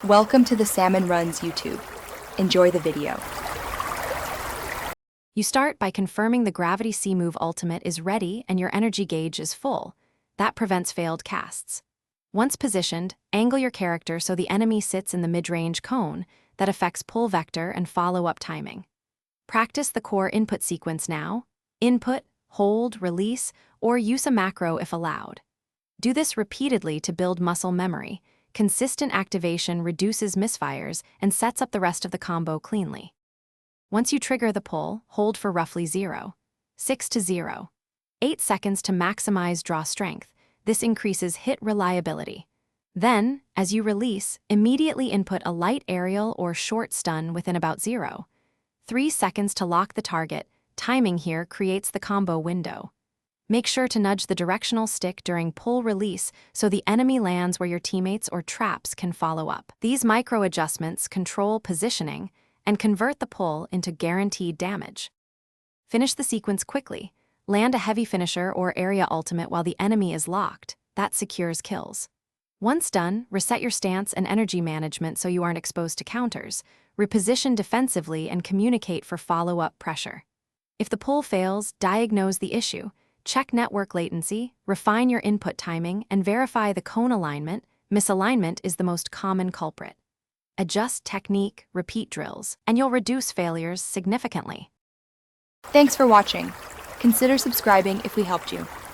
Welcome to the Salmon Runs YouTube. Enjoy the video. You start by confirming the Gravity C-Move ultimate is ready and your energy gauge is full. That prevents failed casts. Once positioned, angle your character so the enemy sits in the mid-range cone that affects pull vector and follow-up timing. Practice the core input sequence now: input, hold, release, or use a macro if allowed. Do this repeatedly to build muscle memory. Consistent activation reduces misfires and sets up the rest of the combo cleanly. Once you trigger the pull, hold for roughly 0.6 to 0.8 seconds to maximize draw strength. This increases hit reliability. Then, as you release, immediately input a light aerial or short stun within about 0.3 seconds to lock the target. Timing here creates the combo window. Make sure to nudge the directional stick during pull release so the enemy lands where your teammates or traps can follow up. These micro adjustments control positioning and convert the pull into guaranteed damage. Finish the sequence quickly. Land a heavy finisher or area ultimate while the enemy is locked. That secures kills. Once done, reset your stance and energy management so you aren't exposed to counters. Reposition defensively and communicate for follow-up pressure. If the pull fails, diagnose the issue. Check network latency, refine your input timing, and verify the cone alignment. Misalignment is the most common culprit. Adjust technique, repeat drills, and you'll reduce failures significantly. Thanks for watching. Consider subscribing if we helped you.